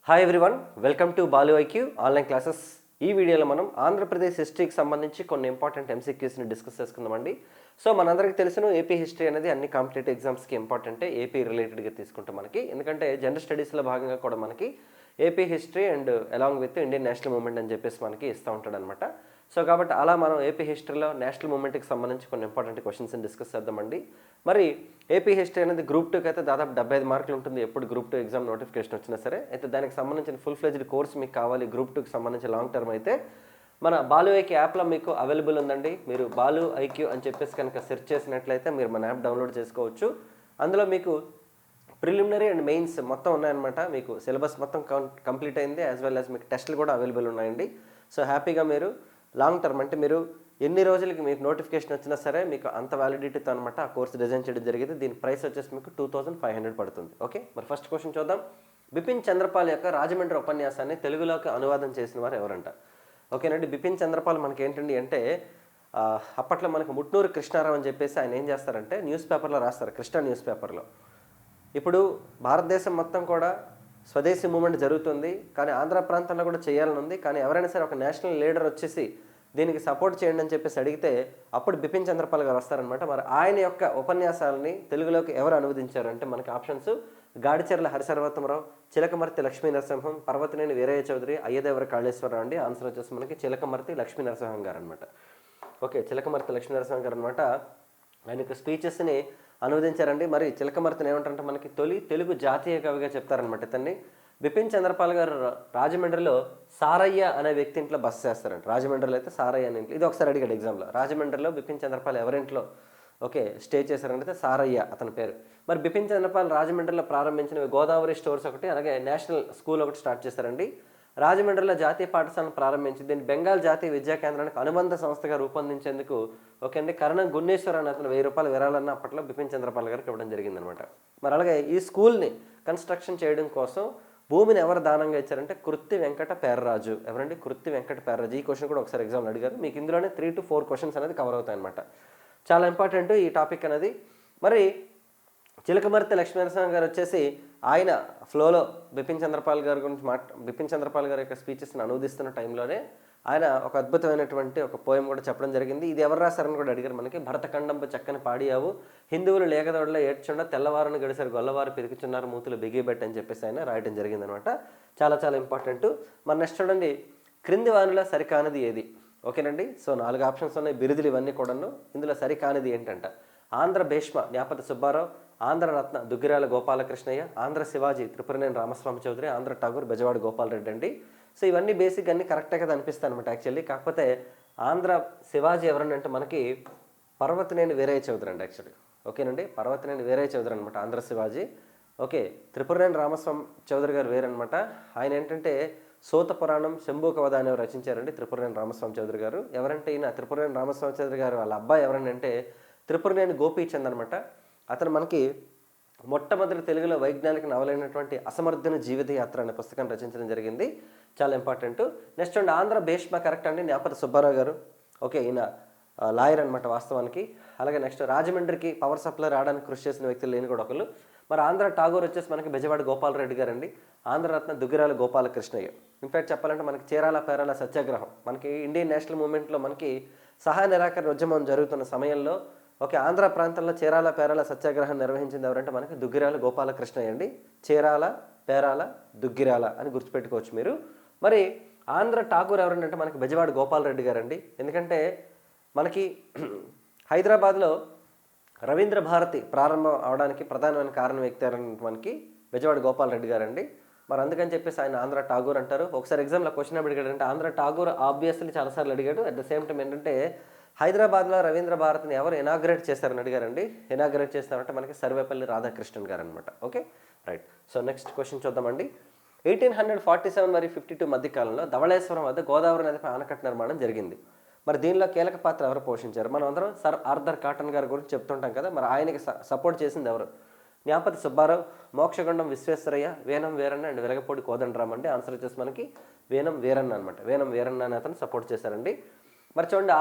Hi everyone, welcome to Balu IQ online classes. ఈ వీడియోలో మనం ఆంధ్రప్రదేశ్ హిస్టరీకి సంబంధించి కొన్ని ఇంపార్టెంట్ ఎంసీక్యూస్ని డిస్కస్ చేసుకుందామండి. సో మనందరికీ తెలుసును ఏపీ హిస్టరీ అనేది అన్ని కాంపిటేటివ్ ఎగ్జామ్స్కి ఇంపార్టెంటే ఏపీ రిలేటెడ్గా తీసుకుంటాం మనకి. ఎందుకంటే జనరల్ స్టడీస్లో భాగంగా కూడా మనకి AP history and along with Indian national movement అని చెప్పేసి మనకి ఇస్తూ ఉంటాడు అనమాట. సో కాబట్టి అలా మనం ఏపీ హిస్టరీలో నేషనల్ మూవ్మెంట్కి సంబంధించి కొన్ని ఇంపార్టెంట్ క్వశ్చన్స్ని డిస్కస్ చేద్దామండి. మరి ఏపీ హిస్టరీ అనేది గ్రూప్ 2కి అయితే దాదాపు 75 మార్కులు ఉంటుంది ఎప్పుడు గ్రూప్ 2 ఎగ్జామ్ నోటిఫికేషన్ వచ్చినా సరే. అయితే దానికి సంబంధించిన ఫుల్ ఫ్లెజ్డ్ కోర్స్ మీకు కావాలి గ్రూప్ 2కి సంబంధించి లాంగ్ టర్మ్ అయితే మన బాలు ఐక్యూ యాప్లో మీకు అవైలబుల్ ఉందండి. మీరు బాలు ఐక్యూ అని చెప్పేసి కనుక సెర్చ్ చేసినట్లయితే మీరు మన యాప్ డౌన్లోడ్ చేసుకోవచ్చు. అందులో మీకు ప్రిలిమినరీ అండ్ మెయిన్స్ మొత్తం ఉన్నాయన్నమాట. మీకు సిలబస్ మొత్తం కంప్లీట్ అయింది, యాజ్ వెల్ యాజ్ మీకు టెస్టులు కూడా అవైలబుల్ ఉన్నాయండి. సో హ్యాపీగా మీరు లాంగ్ టర్మ్ అంటే మీరు ఎన్ని రోజులకి మీకు నోటిఫికేషన్ వచ్చినా సరే మీకు అంత వ్యాలిడిటీతో అనమాట ఆ కోర్స్ డిజైన్ చేయడం జరిగింది. దీని ప్రైస్ వచ్చేసి మీకు 2500 పడుతుంది. ఓకే, మరి ఫస్ట్ క్వశ్చన్ చూద్దాం. బిపిన్ చంద్రపాల్ యొక్క రాజమండ్రి ఉపన్యాసాన్ని తెలుగులోకి అనువాదం చేసిన వారు ఎవరంట? ఓకేనండి, బిపిన్ చంద్రపాల్ మనకి ఏంటండి అంటే అప్పట్లో మనకు ముట్నూరు కృష్ణారావు అని చెప్పేసి ఆయన ఏం చేస్తారంటే న్యూస్ పేపర్లో రాస్తారు, కృష్ణా న్యూస్ పేపర్లో. ఇప్పుడు భారతదేశం మొత్తం కూడా స్వదేశీ మూవ్మెంట్ జరుగుతుంది, కానీ ఆంధ్ర ప్రాంతంలో కూడా చేయాలని ఉంది. కానీ ఎవరైనా సరే ఒక నేషనల్ లీడర్ వచ్చేసి దీనికి సపోర్ట్ చేయండి అని చెప్పేసి అడిగితే అప్పుడు బిపిన్ చంద్రపాల్ గారు వస్తారనమాట. మరి ఆయన యొక్క ఉపన్యాసాలని తెలుగులోకి ఎవరు అనువదించారు అంటే మనకి ఆప్షన్స్ గాడిచెర్ల హరిసర్వోత్తమరావు, చిలకమర్తి లక్ష్మీ నరసింహం, పర్వతనేని వీరయ్య చౌదరి, అయ్యదేవర కాళేశ్వరరావు అండి. ఆన్సర్ వచ్చేసి మనకి చిలకమర్తి లక్ష్మీ నరసింహం గారు అనమాట. ఓకే, చిలకమర్తి లక్ష్మీ నరసింహం గారు అనమాట ఆయన యొక్క స్పీచెస్ని అనువదించారండి. మరి చిలకమర్తిని ఏమంటారంటే మనకి తొలి తెలుగు జాతీయ కవిగా చెప్తారనమాట ఇతన్ని. బిపిన్ చంద్రపాల్ గారు రాజమండ్రిలో సారయ్య అనే వ్యక్తి ఇంట్లో బస చేస్తారంట. రాజమండ్రిలో అయితే సారయ్య అనే ఇంట్లో, ఇది ఒకసారి అడిగాడు ఎగ్జామ్లో, రాజమండ్రిలో బిపిన్ చంద్రపాల్ ఎవరింట్లో ఓకే స్టే చేశారంటే సారయ్య అతని పేరు. మరి బిపిన్ చంద్రపాల్ రాజమండ్రిలో ప్రారంభించినవి గోదావరి స్టోర్స్ ఒకటి, అలాగే నేషనల్ స్కూల్ ఒకటి స్టార్ట్ చేశారండి. రాజమండ్రిలో జాతీయ పాఠశాలను ప్రారంభించి దీన్ని బెంగాల్ జాతీయ విద్యా కేంద్రానికి అనుబంధ సంస్థగా రూపొందించేందుకు ఓకే అండి కరణం గున్నేశ్వర్ అని అతను 1000 రూపాయలు విరాళన్న అప్పట్లో బిపిన్ చంద్రపాల్ గారికి ఇవ్వడం జరిగిందనమాట. మరి అలాగే ఈ స్కూల్ని కన్స్ట్రక్షన్ చేయడం కోసం భూమిని ఎవరు దానంగా ఇచ్చారంటే కృత్తి వెంకట పేర్రాజు. ఎవరండి? కృత్తి వెంకట పేర్రాజు. ఈ క్వశ్చన్ కూడా ఒకసారి ఎగ్జామ్లో అడిగారు. మీకు ఇందులోనే 3 to 4 క్వశ్చన్స్ అనేది కవర్ అవుతాయి అనమాట. చాలా ఇంపార్టెంట్ ఈ టాపిక్ అనేది. మరి చిలకమర్తి లక్ష్మీనరసింహ గారు వచ్చేసి ఆయన ఫ్లోలో బిపిన్ చంద్రపాల్ గారి గురించి బిపిన్ చంద్రపాల్ గారి యొక్క స్పీచెస్ని అనువదిస్తున్న టైంలోనే ఆయన ఒక అద్భుతమైనటువంటి ఒక పోయం కూడా చెప్పడం జరిగింది. ఇది ఎవరు రాశారని కూడా అడిగారు మనకి. భరతఖండంపు చక్కని పాడియావు, హిందువులు లేకదోడలో ఏడ్చుండ, తెల్లవారును గడిసారు గొల్లవారు పెరుగుచున్నారు మూతులు బిగిబెట్టి అని చెప్పేసి ఆయన రాయడం జరిగిందనమాట. చాలా చాలా ఇంపార్టెంట్. మరి నెక్స్ట్ చూడండి, క్రింది వానిలో సరికానిది ఏది? ఓకేనండి, సో 4 ఆప్షన్స్ ఉన్నాయి, బిరుదులు ఇవన్నీ కూడాను. ఇందులో సరికానిది ఏంటంట? ఆంధ్ర భీష్మ న్యాపతి సుబ్బారావు, ఆంధ్ర రత్న దుగ్గిరాల గోపాలకృష్ణయ్య, ఆంధ్ర శివాజీ త్రిపురనేని రామస్వామి చౌదరి, ఆంధ్ర ఠాగూర్ బెజవాడ గోపాల్ రెడ్డి అండి. సో ఇవన్నీ బేసిక్ అన్ని కరెక్టే కదా అనిపిస్తాయి అనమాట యాక్చువల్లీ. కాకపోతే ఆంధ్ర శివాజీ ఎవరండి అంటే మనకి పర్వతనేని వీరయ్య చౌదరి అండి యాక్చువల్లీ. ఓకేనండి, పర్వతనేని వీరయ్య చౌదరి అనమాట ఆంధ్ర శివాజీ. ఓకే, త్రిపురనేని రామస్వామి చౌదరి గారు వేరనమాట. ఆయన ఏంటంటే సూత పురాణం, శంభూకవధ అనేవి రచించారండి త్రిపురనేని రామస్వామి చౌదరి గారు. ఎవరంటే ఈయన త్రిపురనేని రామస్వామి చౌదరి గారు వాళ్ళ అబ్బాయి ఎవరండి అంటే త్రిపురనేని గోపీచంద్ అనమాట. అతను మనకి మొట్టమొదటి తెలుగులో వైజ్ఞానిక నవలైనటువంటి అసమర్థన జీవిత యాత్ర అనే పుస్తకాన్ని రచించడం జరిగింది. చాలా ఇంపార్టెంట్. నెక్స్ట్ అండి ఆంధ్ర భీష్మ కరెక్ట్ అండి, న్యాపతి సుబ్బారావు గారు. ఓకే, ఈయన లాయర్ అనమాట వాస్తవానికి. అలాగే నెక్స్ట్ రాజమండ్రికి పవర్ సప్లై రావడానికి కృషి చేసిన వ్యక్తులు లేని కూడా ఒకళ్ళు. మరి ఆంధ్ర ఠాగూర్ వచ్చేసి మనకి బెజవాడ గోపాల్ రెడ్డి గారు అండి. ఆంధ్రరత్న దుగ్గిరాల గోపాలకృష్ణయ్య. ఇన్ఫాక్ట్ చెప్పాలంటే మనకి చీరాల పేరాల సత్యాగ్రహం, మనకి ఇండియన్ నేషనల్ మూవ్మెంట్లో మనకి సహాయ నిరాకరణ ఉద్యమం జరుగుతున్న సమయంలో ఓకే ఆంధ్ర ప్రాంతంలో చీరాల పేరాల సత్యాగ్రహం నిర్వహించింది ఎవరంటే మనకి దుగ్గిరాల గోపాలకృష్ణయ్య అండి. చీరాల పేరాల దుగ్గిరాల అని గుర్తుపెట్టుకోవచ్చు మీరు. మరి ఆంధ్ర ఠాగూర్ ఎవరంటే మనకి బెజవాడ గోపాల్ రెడ్డి గారు అండి. ఎందుకంటే మనకి హైదరాబాద్లో రవీంద్ర భారతి ప్రారంభం అవడానికి ప్రధానమైన కారణం వ్యక్తి ఎవరంటే మనకి బెజవాడ గోపాల్ రెడ్డి గారు అండి. మరి అందుకని చెప్పేసి ఆయన ఆంధ్ర ఠాగూర్ అంటారు. ఒకసారి ఎగ్జామ్లో క్వశ్చన్ అడిగాడు అంటే ఆంధ్ర ఠాగూర్ ఆబ్వియస్లీ చాలాసార్లు అడిగాడు. అట్ ద సేమ్ టైం ఏంటంటే హైదరాబాద్లో రవీంద్ర భారతిని ఎవరు ఇనాగ్రేట్ చేస్తారని అడిగారండి. ఇనాగ్రేట్ చేస్తారంటే మనకి సర్వేపల్లి రాధాకృష్ణన్ గారు అనమాట. Okay right. So next question చూద్దామండి. 1847 మరియు 52 మధ్యకాలంలో ధవళేశ్వరం వద్ద గోదావరి నదిపై ఆనకట్ట నిర్మాణం జరిగింది. మరి దీనిలో కీలక పాత్ర ఎవరు పోషించారు? మనం అందరం సర్ ఆర్థర్ కాటన్ గారి గురించి చెప్తుంటాం కదా. మరి ఆయనకి సపోర్ట్ చేసింది ఎవరు? న్యాపతి సుబ్బారావు, మోక్షగుండం విశ్వేశ్వరయ్య, వేనం వీరన్న అండ్ వెలగపూడి కోదండరామ్ అండి. ఆన్సర్ వచ్చేసి మనకి వేనం వీరన్న అనమాట. వేనం వీరన్న అని అతను సపోర్ట్ చేశారండి. మరి చూడండి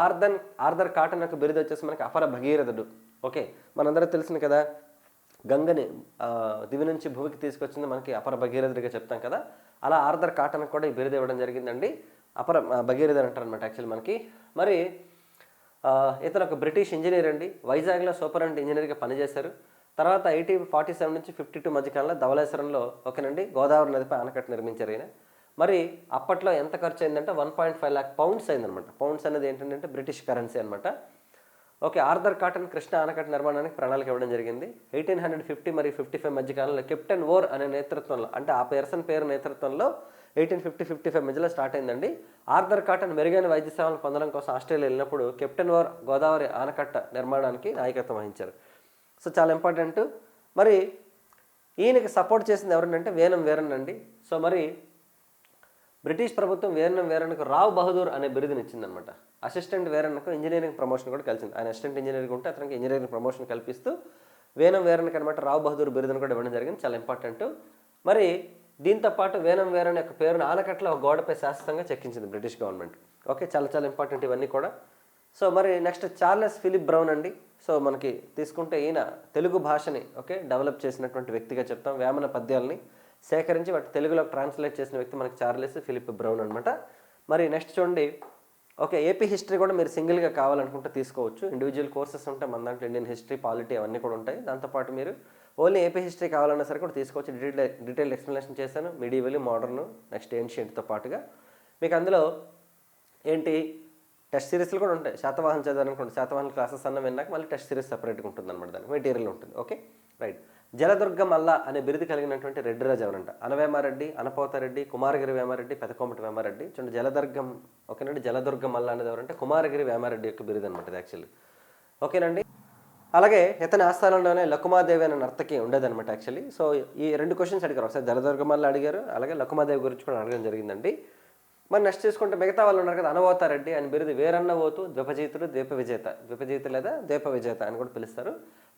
ఆర్థర్ కాటన్ యొక్క బిరుదు వచ్చేసి మనకి అపర భగీరథుడు. ఓకే, మనందరూ తెలిసింది కదా గంగని దివి నుంచి భూమికి తీసుకొచ్చింది మనకి అపర భగీరథుడిగా చెప్తాం కదా, అలా ఆర్థర్ కాటన్ కూడా ఈ బిరుదు ఇవ్వడం జరిగిందండి. అపర భగీరథుడు అంటారు అనమాట యాక్చువల్లీ మనకి. మరి ఇతను ఒక బ్రిటిష్ ఇంజనీర్ అండి. వైజాగ్లో సూపరింటెండెంట్ ఇంజనీర్గా పనిచేశారు. తర్వాత 1847 నుంచి 52 మధ్యకాలంలో ధవళేశ్వరంలో ఓకేనండి గోదావరి నదిపై ఆనకట్ట నిర్మించారు ఈయన. మరి అప్పట్లో ఎంత ఖర్చు అయిందంటే 1.5 lakh పౌండ్స్ అయిందనమాట. పౌండ్స్ అనేది ఏంటంటే బ్రిటిష్ కరెన్సీ అనమాట. ఓకే, ఆర్థర్ కాటన్ కృష్ణ ఆనకట్ట నిర్మాణానికి ప్రణాళిక ఇవ్వడం జరిగింది. 1850 మరియు 55 మధ్య కాలంలో కెప్టెన్ ఓర్ అనే నేతృత్వంలో, అంటే ఆ పర్సన్ పేరు నేతృత్వంలో 1850-55 మధ్యలో స్టార్ట్ అయిందండి. ఆర్థర్ కాటన్ మెరుగైన వైద్య సేవలను పొందడం కోసం ఆస్ట్రేలియా వెళ్ళినప్పుడు కెప్టెన్ ఓర్ గోదావరి ఆనకట్ట నిర్మాణానికి నాయకత్వం వహించారు. సో చాలా ఇంపార్టెంట్. మరి ఈయనకి సపోర్ట్ చేసింది ఎవరంటే వేనం వీరన్ అండి. సో మరి బ్రిటిష్ ప్రభుత్వం వేనం వీరన్కు రావ్ బహదూర్ అనే బిరుదుని ఇచ్చిందనమాట. అసిస్టెంట్ వీరన్కు ఇంజనీరింగ్ ప్రమోషన్ కూడా కలిసింది. ఆయన అసిస్టెంట్ ఇంజనీరింగ్ ఉంటే అతనికి ఇంజనీరింగ్ ప్రమోషన్ కల్పిస్తూ వేనం వీరన్కి అనమాట రావ్ బహదూర్ బిరుదును కూడా ఇవ్వడం జరిగింది. చాలా ఇంపార్టెంట్. మరి దీంతో పాటు వేనం వీరన్ యొక్క పేరును ఆనకట్ల ఒక గోడపై శాశ్వతంగా చెక్కించింది బ్రిటిష్ గవర్నమెంట్. ఓకే, చాలా చాలా ఇంపార్టెంట్ ఇవన్నీ కూడా. సో మరి నెక్స్ట్ చార్లెస్ ఫిలిప్ బ్రౌన్ అండి. సో మనకి తీసుకుంటే ఈయన తెలుగు భాషని డెవలప్ చేసినటువంటి వ్యక్తిగా చెప్తాం. వేమన పద్యాలని సేకరించి వాటి తెలుగులోకి ట్రాన్స్లేట్ చేసిన వ్యక్తి మనకి చార్లెస్ ఫిలిప్ బ్రౌన్ అనమాట. మరి నెక్స్ట్ చూడండి, ఏపీ హిస్టరీ కూడా మీరు సింగిల్గా కావాలనుకుంటే తీసుకోవచ్చు. ఇండివిజువల్ కోర్సెస్ ఉంటాయి మన దాంట్లో, ఇండియన్ హిస్టరీ, పాలిటీ అవన్నీ కూడా ఉంటాయి. దాంతోపాటు మీరు ఓన్లీ ఏపీ హిస్టరీ కావాలన్నా సరే కూడా తీసుకోవచ్చు. డీటెయిల్ ఎక్స్ప్లెనేషన్ చేశాను, మీడియవల్, మోడర్న్, నెక్స్ట్ ఏన్షియంట్తో పాటుగా. మీకు అందులో ఏంటి టెస్ట్ సిరీస్లు కూడా ఉంటాయి. శాతవాహన చదవాలనుకోండి, శాతవాహన క్లాసెస్ అన్న విన్నాక మళ్ళీ టెస్ట్ సిరీస్ సపరేట్గా ఉంటుంది అనమాట, దానికి మెటీరియల్ ఉంటుంది. Okay right. జలదుర్గ మల్ల అనే బిరుదు కలిగినటువంటి రెడ్డిరాజు ఎవరంట? అనవేమారెడ్డి, అనపోతారెడ్డి, కుమారగిరి వేమారెడ్డి, పెదకోమటి వేమారెడ్డి. చూడండి జలదుర్గం ఓకేనండి. జలదుర్గ మల్ల అనేది ఎవరంటే కుమారగిరి వేమారెడ్డి యొక్క బిరుదు అనమాట ఇది యాక్చువల్లీ. ఓకేనండి. అలాగే ఇతని ఆస్థానంలోనే లకుమాదేవి అనే నర్తకి ఉండేదన్నమాట యాక్చువల్లీ. సో ఈ 2 క్వశ్చన్స్ అడిగారు, ఒకసారి జలదుర్గ మల్ల అడిగారు, అలాగే లకుమాదేవి గురించి కూడా అడగడం జరిగిందండి. మరి నెక్స్ట్ చూసుకుంటే మిగతా వాళ్ళు ఉన్నారు కదా, అనవోతారెడ్డి అని బిరుదు వీరన్నవోతు, ద్విపజీతుడు, ద్వీప విజేత, ద్విపజీత లేదా ద్వీప విజేత అని కూడా పిలుస్తారు.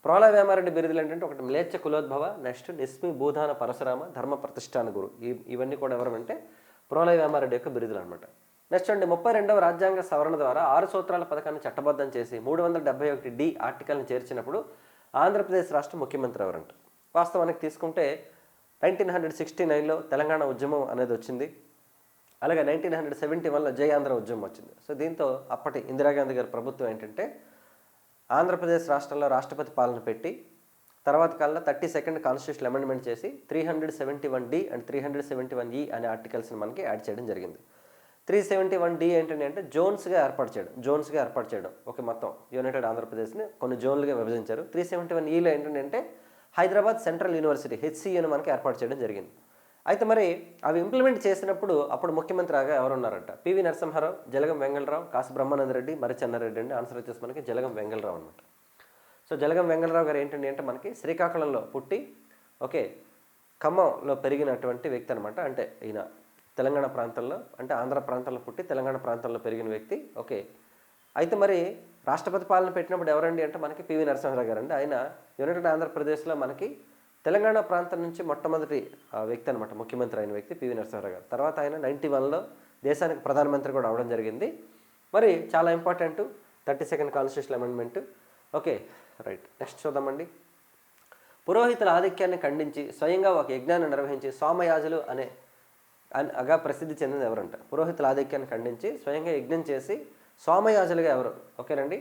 ప్రోల వేమారెడ్డి బిరుదులు ఏంటంటే ఒకటి మ్లేచ్ఛ కులోద్భవ, నెక్స్ట్ నిస్మి భూధాన పరశురామ, ధర్మ ప్రతిష్టాన గురు. ఇవన్నీ కూడా ఎవరంటే ప్రోల వేమారెడ్డి యొక్క బిరుదులు అనమాట. నెక్స్ట్ అండి 32వ రాజ్యాంగ సవరణ ద్వారా 6 సూత్రాల పథకాన్ని చట్టబద్ధం చేసి 371D ఆర్టికల్ని చేర్చినప్పుడు ఆంధ్రప్రదేశ్ రాష్ట్ర ముఖ్యమంత్రి ఎవరంట? వాస్తవానికి తీసుకుంటే 1969లో తెలంగాణ ఉద్యమం అనేది వచ్చింది. అలాగే 1971లో జై ఆంధ్ర ఉద్యమం వచ్చింది. సో దీంతో అప్పటి ఇందిరాగాంధీ గారి ప్రభుత్వం ఏంటంటే ఆంధ్రప్రదేశ్ రాష్ట్రంలో రాష్ట్రపతి పాలన పెట్టి తర్వాత కాలంలో 32nd కాన్స్టిట్యూషన్ అమెండ్మెంట్ చేసి 371D అండ్ 371E అనే ఆర్టికల్స్ని మనకి యాడ్ చేయడం జరిగింది. 371D ఏంటంటే జోన్స్గా ఏర్పాటు చేయడం. ఓకే, మొత్తం యునైటెడ్ ఆంధ్రప్రదేశ్ని కొన్ని జోన్లుగా విభజించారు. 371Eలో ఏంటంటే హైదరాబాద్ సెంట్రల్ యూనివర్సిటీ HCUని మనకి ఏర్పాటు చేయడం జరిగింది. అయితే మరి అవి ఇంప్లిమెంట్ చేసినప్పుడు అప్పుడు ముఖ్యమంత్రిగా ఎవరున్నారంట? పివి నరసింహారావు, జలగం వెంగళరావు, కాసు బ్రహ్మానందరెడ్డి, మరి చెన్నారెడ్డి అండి. ఆన్సర్ వచ్చేసి మనకి జలగం వెంగళరావు అనమాట. సో జలగం వెంగళరావు గారు ఏంటంటే మనకి శ్రీకాకుళంలో పుట్టి ఖమ్మంలో పెరిగినటువంటి వ్యక్తి అనమాట. అంటే ఈయన తెలంగాణ ప్రాంతంలో, అంటే ఆంధ్ర ప్రాంతంలో పుట్టి తెలంగాణ ప్రాంతంలో పెరిగిన వ్యక్తి. ఓకే, అయితే మరి రాష్ట్రపతి పాలన పెట్టినప్పుడు ఎవరండి అంటే మనకి పివి నరసింహారావు గారు అండి. ఆయన యునైటెడ్ ఆంధ్రప్రదేశ్లో మనకి తెలంగాణ ప్రాంతం నుంచి మొట్టమొదటి వ్యక్తి అనమాట, ముఖ్యమంత్రి అయిన వ్యక్తి పివి నరసింహారావు గారు. తర్వాత ఆయన 91లో దేశానికి ప్రధానమంత్రి కూడా అవడం జరిగింది. మరి చాలా important 32nd constitution amendment. Okay right. Next చూద్దామండి. పురోహితుల ఆధిక్యాన్ని ఖండించి స్వయంగా ఒక యజ్ఞాన్ని నిర్వహించి సోమయాజులు అగా ప్రసిద్ధి చెందింది ఎవరంట? పురోహితుల ఆధిక్యాన్ని ఖండించి స్వయంగా యజ్ఞం చేసి సోమయాజులుగా ఎవరు? ఓకేనండి,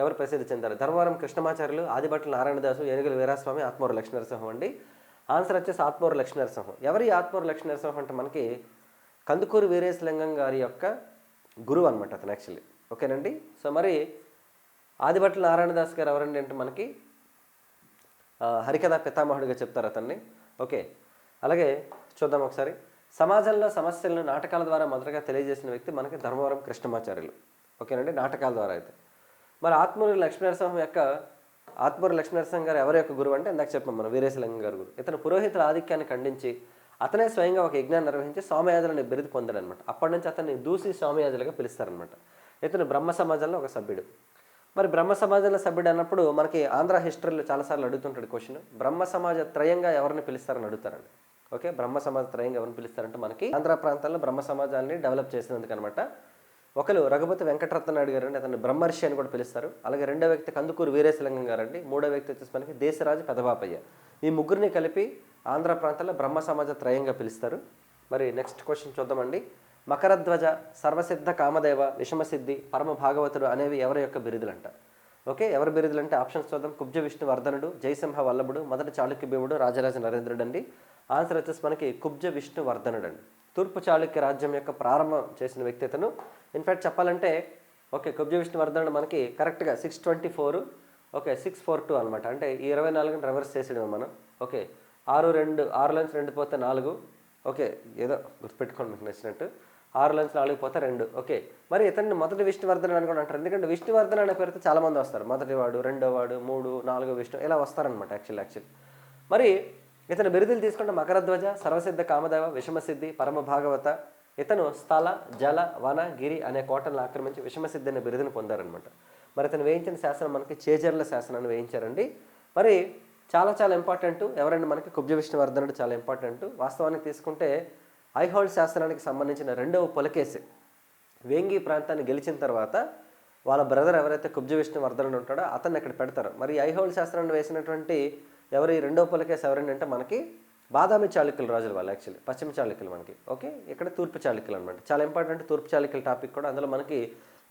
ఎవరు ప్రసిద్ధి చెందారు? ధర్మవరం కృష్ణమాచార్యులు, ఆదిభట్ల నారాయణదాసు, ఏనుగుల వీరాస్వామి, ఆత్మూరు లక్ష్మీనరసింహం అండి. ఆన్సర్ వచ్చేసి ఆత్మూరు లక్ష్మీనరసింహం. ఎవరి ఆత్మూరు లక్ష్మీనరసింహం అంటే మనకి కందుకూరు వీరేశలింగం గారి యొక్క గురువు అనమాట అతను యాక్చువల్లీ. ఓకేనండి. సో మరి ఆదిభట్ల నారాయణదాస్ గారు ఎవరండి అంటే మనకి హరికథా పితామహుడిగా చెప్తారు అతన్ని. ఓకే, అలాగే చూద్దాం ఒకసారి. సమాజంలో సమస్యలను నాటకాల ద్వారా మొదటగా తెలియజేసిన వ్యక్తి మనకి ధర్మవరం కృష్ణమాచార్యులు. ఓకేనండి, నాటకాల ద్వారా అయితే. మరి ఆత్మూరి లక్ష్మీనరసింహం గారు ఎవరి యొక్క గురువు అంటే ఇందాక చెప్పాం మనం, వీరేశలింగం గారు గురువు. ఇతను పురోహితుల ఆధిక్యాన్ని ఖండించి అతనే స్వయంగా ఒక యజ్ఞాన్ని నిర్వహించి సోమయాజులని బిరుదు పొందాడు అనమాట. అప్పటి నుంచి అతన్ని దూసి సోమయాజులుగా పిలుస్తారనమాట. ఇతను బ్రహ్మ సమాజంలో ఒక సభ్యుడు. మరి బ్రహ్మ సమాజంలో సభ్యుడు అన్నప్పుడు మనకి ఆంధ్ర హిస్టరీలో చాలాసార్లు అడుగుతుంటాడు క్వశ్చన్, బ్రహ్మ సమాజ త్రయంగా ఎవరిని పిలుస్తారని అడుగుతారండి. ఓకే, బ్రహ్మ సమాజ త్రయంగా ఎవరిని పిలుస్తారంటే మనకి ఆంధ్ర ప్రాంతాల్లో బ్రహ్మ సమాజాన్ని డెవలప్ చేసినందుకు అనమాట. ఒకరు రఘుపతి వెంకటరత్న నాయుడు గారు అండి, అతను బ్రహ్మర్షి అని కూడా పిలుస్తారు. అలాగే రెండో వ్యక్తి కందుకూరు వీరేశలింగం గారండి. మూడో వ్యక్తి వచ్చేసి మనకి దేశరాజు పెదబాపయ్య. ఈ ముగ్గురిని కలిపి ఆంధ్ర ప్రాంతంలో బ్రహ్మ సమాజ త్రయంగా పిలుస్తారు. మరి నెక్స్ట్ క్వశ్చన్ చూద్దామండి. మకరధ్వజ, సర్వసిద్ధ కామదేవ, విషమసిద్ధి, పరమ భాగవతుడు అనేవి ఎవరి యొక్క బిరుదులంట? ఓకే, ఎవరి బిరుదులు అంటే ఆప్షన్స్ చూద్దాం. కుబ్జ విష్ణువర్ధనుడు, జయసింహ వల్లభుడు, మొదటి చాళుక్య భీముడు, రాజరాజ నరేంద్రుడు అండి. ఆన్సర్ వచ్చేసి మనకి కుబ్జ విష్ణువర్ధనుడు అండి. తూర్పు చాళుక్య రాజ్యం యొక్క ప్రారంభం చేసిన వ్యక్తి అతను. ఇన్ఫ్యాక్ట్ చెప్పాలంటే ఓకే, కుబ్జ విష్ణువర్ధనుడు మనకి కరెక్ట్గా 624, ఓకే 642 అనమాట. అంటే ఈ 24ని రివర్స్ చేసేయడం మనం. ఓకే, 6 లైన్స్ 2 పోతే 4. ఓకే, ఏదో గుర్తుపెట్టుకోండి మీకు నచ్చినట్టు. 6 లైన్స్ 4 పోతే 2. ఓకే, మరి ఇతన్ని మొదటి విష్ణువర్ధన్ అని కూడా అంటారు. ఎందుకంటే విష్ణువర్ధన్ అనే పేరుతో చాలామంది వస్తారు. మొదటివాడు, రెండోవాడు, 3, 4 విష్ణు ఇలా వస్తారనమాట యాక్చువల్. మరి ఇతను బిరుదులు తీసుకుంటే మకరధ్వజ, సర్వసిద్ధ కామదేవ, విషమసిద్ధి, పరమ భాగవత. ఇతను స్థల, జల, వన, గిరి అనే కోటలను ఆక్రమించి విషమసిద్ధి అనే బిరుదును పొందారనమాట. మరి ఇతను వేయించిన శాసనం మనకి చేజర్ల శాసనాన్ని వేయించారండి. మరి చాలా ఇంపార్టెంట్ ఎవరండి మనకి కుబ్జ విష్ణువర్ధనుడు, చాలా ఇంపార్టెంట్. వాస్తవానికి తీసుకుంటే ఐహోల్ శాసనానికి సంబంధించిన రెండవ పులకేసి వేంగి ప్రాంతాన్ని గెలిచిన తర్వాత వాళ్ళ బ్రదర్ ఎవరైతే కుబ్జ విష్ణువర్ధనుడు ఉంటాడో అతన్ని ఇక్కడ పెడతారు. మరి ఐహోల్ శాసనాన్ని వేసినటువంటి ఎవరు ఈ రెండవ పులకేసి ఎవరండి అంటే మనకి బాదామి చాళుక్యుల రాజులు వాళ్ళు, యాక్చువల్లీ పశ్చిమ చాళుక్యులు మనకి. ఓకే, ఇక్కడ తూర్పు చాళుక్యులు అనమాట. చాలా ఇంపార్టెంట్ తూర్పు చాళుక్యుల టాపిక్ కూడా. అందులో మనకి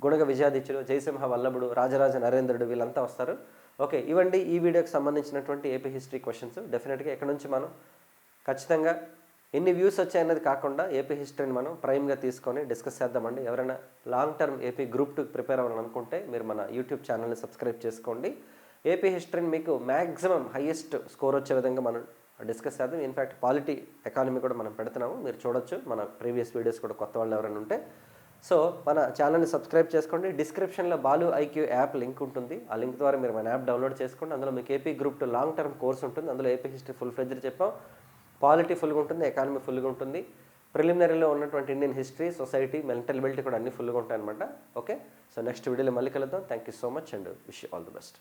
గుణగ విజయాదిత్యుడు, జయసింహ వల్లభుడు, రాజరాజ నరేంద్రుడు వీళ్ళంతా వస్తారు. ఓకే, ఇవండి ఈ వీడియోకి సంబంధించినటువంటి ఏపీ హిస్టరీ క్వశ్చన్స్. డెఫినెట్గా ఇక్కడ నుంచి మనం ఖచ్చితంగా ఎన్ని వ్యూస్ వచ్చాయన్నది కాకుండా ఏపీ హిస్టరీని మనం ప్రైమ్గా తీసుకొని డిస్కస్ చేద్దామండి. ఎవరైనా long term AP group 2 prepare అవ్వాలని అనుకుంటే మీరు మన యూట్యూబ్ ఛానల్ని సబ్స్క్రైబ్ చేసుకోండి. ఏపీ హిస్టరీని మీకు మ్యాక్సిమం హైయెస్ట్ స్కోర్ వచ్చే విధంగా మనం డిస్కస్ చేద్దాం. ఇన్ఫ్యాక్ట్ పాలిటీ ఎకానమీ కూడా మనం పెడుతున్నాము, మీరు చూడొచ్చు మన ప్రీవియస్ వీడియోస్ కూడా. కొత్త వాళ్ళు ఎవరైనా ఉంటే సో మన ఛానల్ని సబ్స్క్రైబ్ చేసుకోండి. డిస్క్రిప్షన్లో బాలు ఐక్యూ యాప్ లింక్ ఉంటుంది. ఆ లింక్ ద్వారా మీరు మన యాప్ డౌన్లోడ్ చేసుకోండి. అందులో మీకు AP group 2 long term course ఉంటుంది. అందులో ఏపీ హిస్టరీ ఫుల్ ఫ్లెడ్జ్డ్ చెప్పాం, పాలిటీ ఫుల్గా ఉంటుంది, ఎకానమీ ఫుల్గా ఉంటుంది, ప్రిలిమినరీలో ఉన్నటువంటి Indian history, society, mental ability కూడా అన్ని ఫుల్గా ఉంటాయి అనమాట. ఓకే, సో నెక్స్ట్ వీడియోలో మళ్ళీ కలుద్దాం. Thank you so much and wish you all the best.